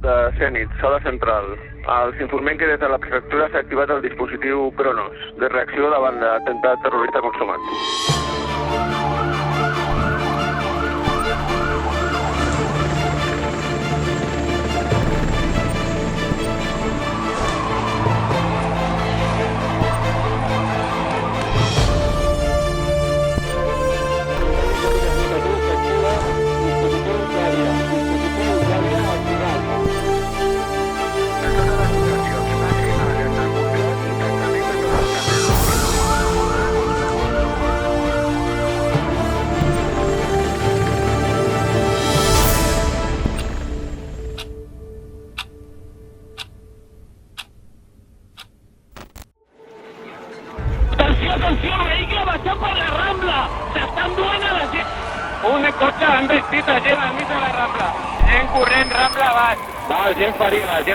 de Zenit, sala central. Els informem que des de la prefectura s'ha activat el dispositiu Cronos, de reacció davant l'atemptat terrorista consumat. ¡Atención! ¡Vehículo pasó por la Rambla! ¡Se están duent a la gent! Un cotxe han vestit a gent al mig de la Rambla. Gent corrent, Rambla baix. Gent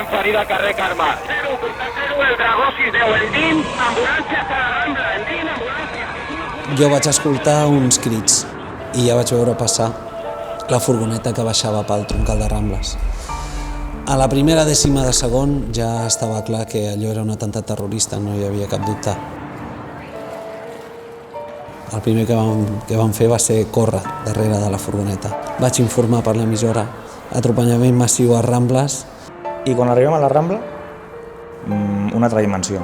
ferida al carrer Carme. 080, el Dragó 610, el DIN, ambulància a la Rambla, el DIN, ambulància. Jo vaig escoltar uns crits i ja vaig veure passar la furgoneta que baixava pel troncal de Rambles. A la primera dècima de segon ja estava clar que allò era un atemptat terrorista, no hi havia cap dubte. El primer que vam fer va ser córrer darrere de la furgoneta. Vaig informar per l'emissora, atropellament massiu a Rambles. I quan arribem a la Rambla, una altra dimensió.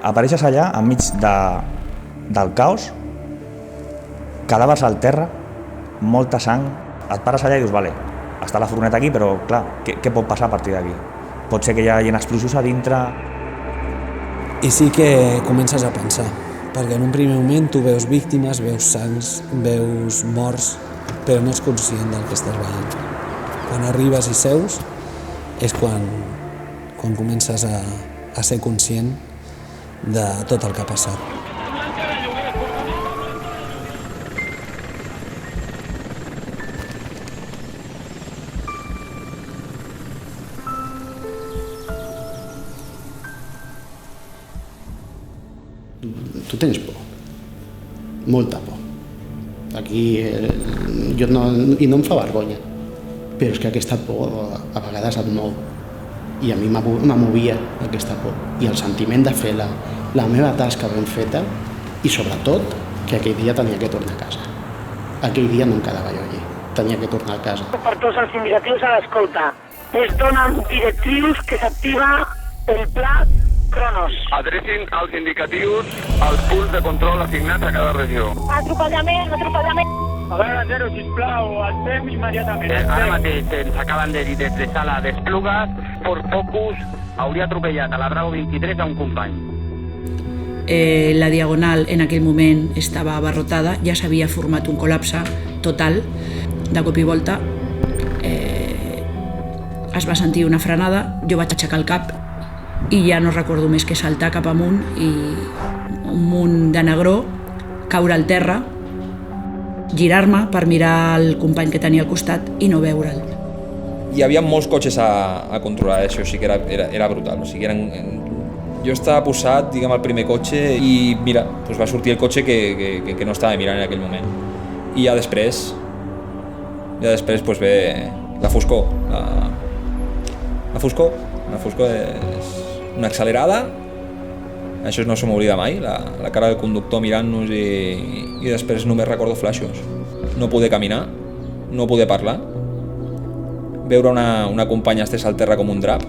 Apareixes allà enmig del caos, cadàvers al terra, molta sang, et pares allà i dius, vale, està la furgoneta aquí, però clar, què pot passar a partir d'aquí? Pot ser que hi hagi explosius a dintre... I sí que comences a pensar, perquè en un primer moment tu veus víctimes, veus sangs, veus morts, però no ets conscient del que estàs veient. Quan arribes i seus és quan comences a ser conscient de tot el que ha passat. Tu tens por, molta por. Aquí i no em fa vergonya, però és que aquesta por a vegades et mou i a mi m'movia aquesta por i el sentiment de fer la meva tasca ben feta i sobretot que aquell dia tenia que tornar a casa. Aquell dia no em quedava jo allí, tenia que tornar a casa. Per tots els indicatius a l'escolta. Es donen directrius que s'activa el pla Cronos. Adrecin els indicatius als punts de control assignats a cada regió. Atropellament. A veure, 0, sisplau, el fem immediatament. Ara mateix ens acaben de dir des de sala d'Esplugues, Ford Focus hauria atropellat a la Bravo 23 a un company. La diagonal en aquell moment estava abarrotada, ja s'havia format un col·lapse total. De cop i volta es va sentir una frenada, jo vaig aixecar el cap i ja no recordo més que saltar cap amunt i un munt de negró, caure al terra, girar-me per mirar el company que tenia al costat i no veure'l. Hi havia molts cotxes a controlar, això sí que era brutal. O sigui, jo estava posat, diguem, al primer cotxe i mira, doncs va sortir el cotxe que no estava mirant en aquell moment. I ja després doncs ve la foscor. La foscor és una accelerada, això no se m'oblida mai, la cara del conductor mirant-nos i després només recordo flaixos. No poder caminar, no poder parlar, veure una companya estesa al terra com un drap.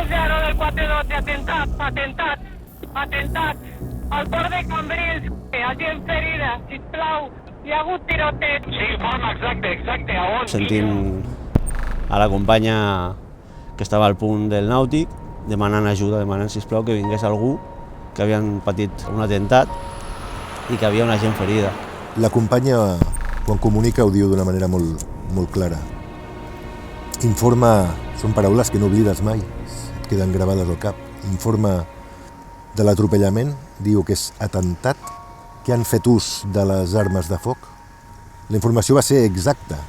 Del 412, atemptat, al port de Cambrils, gent ferida, sisplau. Hi ha hagut tiroteig. Sí, forma, exacte, a on? Sentint a la companya que estava al punt del nàutic, demanant ajuda, demanant, sisplau, que vingués algú, que havien patit un atemptat i que havia una gent ferida. La companya, quan comunica, ho diu d'una manera molt, molt clara. Informa, són paraules que no oblides mai, et queden gravades al cap. Informa de l'atropellament, diu que és atemptat, que han fet ús de les armes de foc. La informació va ser exacta.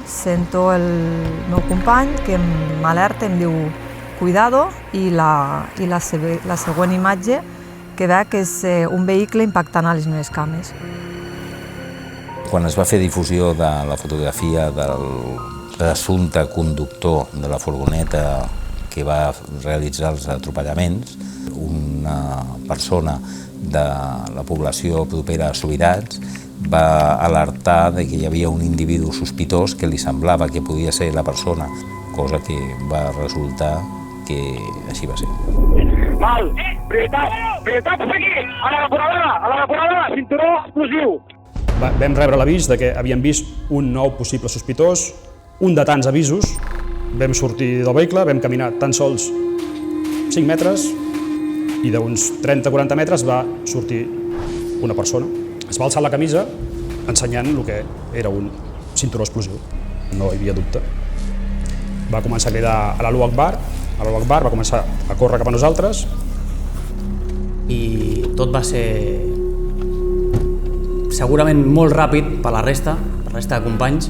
Sento el meu company que m'alerta, em diu cuidado, i la següent imatge que veig és un vehicle impactant a les meves cames. Quan es va fer difusió de la fotografia del presumpte conductor de la furgoneta que va realitzar els atropellaments, una persona de la població propera a Subirats va alertar de que hi havia un individu sospitós que li semblava que podia ser la persona, cosa que va resultar que així va ser. Val, prioritat a seguir, a la depuradora, cinturó explosiu. Vam rebre l'avís de que havíem vist un nou possible sospitós, un de tants avisos. Vam sortir del vehicle, vam caminar tan sols 5 metres i d'uns 30-40 metres va sortir una persona. Es va alçar la camisa ensenyant el que era un cinturó explosiu. No hi havia dubte. Va començar a cridar a l'Allahu Akbar, va començar a córrer cap a nosaltres. I tot va ser segurament molt ràpid per la resta de companys,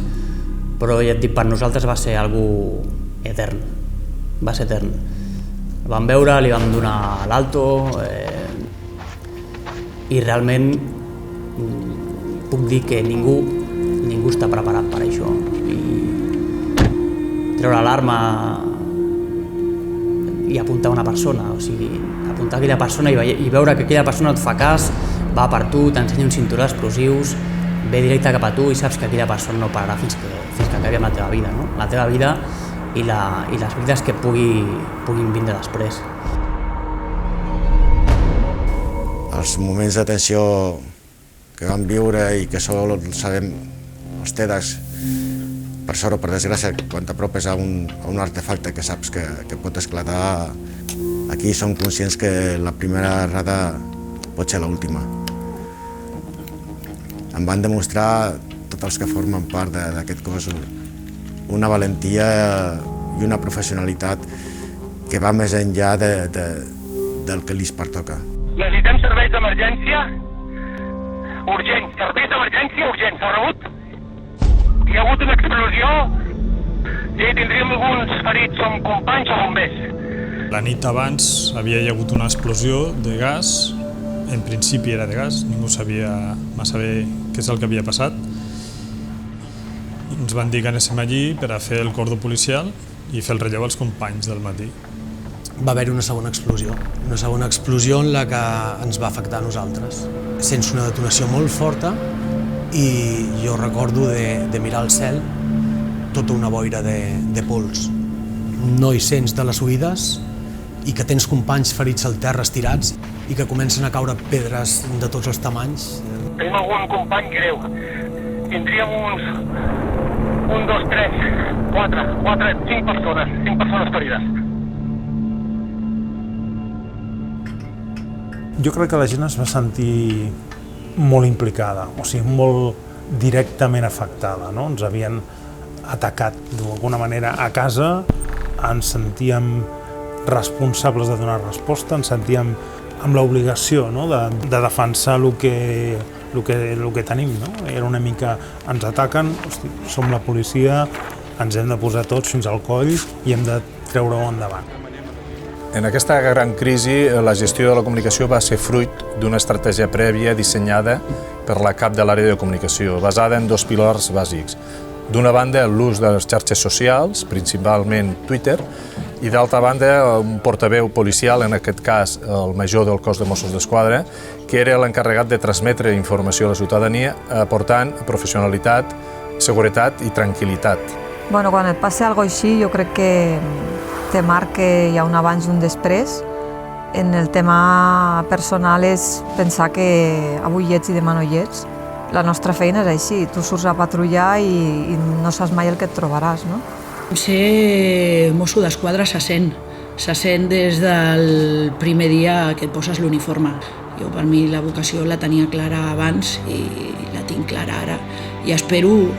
però ja et dic, per nosaltres va ser algo etern, va ser etern. El vam veure, li vam donar l'alto i realment puc dir que ningú està preparat per això. I treure l'arma i apuntar una persona, o sigui, apuntar aquella persona i veure que aquella persona et fa cas, va per tu, t'ensenya un cinturó d'explosius, ve directe cap a tu i saps que aquella persona no pararà fins que acabi amb la teva vida, no? La teva vida i les vides que puguin vindre després. Els moments de tensió que vam viure i que sol sabem els TEDx, per sort o per desgràcia, quan t'apropes a un artefacte que saps que pot esclatar, aquí som conscients que la primera errada pot ser l'última. Em van demostrar tots els que formen part d'aquest cos una valentia i una professionalitat que va més enllà del que li pertoca. Necessitem serveis d'emergència urgents, serveis d'emergència urgents. S'ha rebut? Hi ha hagut una explosió i tindríem alguns ferits, som companys o bombers. La nit abans havia hagut una explosió de gas, en principi era de gas, ningú sabia massa bé què és el que havia passat. Ens van dir que anéssim allí per a fer el cordó policial i fer el relleu als companys del matí. Va haver-hi una segona explosió en la que ens va afectar a nosaltres. Sents una detonació molt forta i jo recordo de mirar al cel tota una boira de pols. No hi sents de les oïdes i que tens companys ferits al terra estirats i que comencen a caure pedres de tots els tamanys. Tenim algun company greu. Tindríem uns 1, 2, 3, 4, 5 persones ferides. Jo crec que la gent es va sentir molt implicada, o sigui, molt directament afectada, no? Ens havien atacat d'alguna manera a casa, ens sentíem responsables de donar resposta, ens sentíem amb l'obligació, no? de defensar el que tenim, no? Era una mica, ens ataquen, hosti, som la policia, ens hem de posar tots fins al coll i hem de treure-ho endavant. En aquesta gran crisi, la gestió de la comunicació va ser fruit d'una estratègia prèvia dissenyada per la cap de l'àrea de comunicació, basada en 2 pilars bàsics. D'una banda, l'ús de les xarxes socials, principalment Twitter, i d'altra banda, un portaveu policial, en aquest cas el major del cos de Mossos d'Esquadra, que era l'encarregat de transmetre informació a la ciutadania, aportant professionalitat, seguretat i tranquil·litat. Bueno, quan et passa alguna cosa així, jo crec que te marca que hi ha un abans i un després. En el tema personal és pensar que avui hi ets i demà no hi ets. La nostra feina és així, tu surts a patrullar i no saps mai el que et trobaràs, no? Ser mosso d'esquadra se sent des del primer dia que et poses l'uniforme. Jo, per mi, la vocació la tenia clara abans i la tinc clara ara. I espero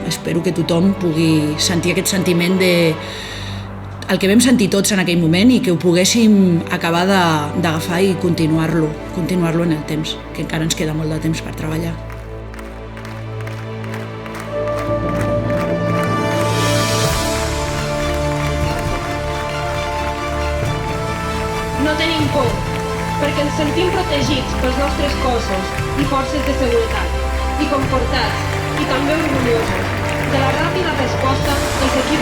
que tothom pugui sentir aquest sentiment de el que vam sentir tots en aquell moment i que ho poguéssim acabar d'agafar i continuar-lo en el temps, que encara ens queda molt de temps per treballar. no tenim por, perquè ens sentim protegits pels nostres cossos i forces de seguretat, i confortats, i també orgullosos de la ràpida resposta dels equips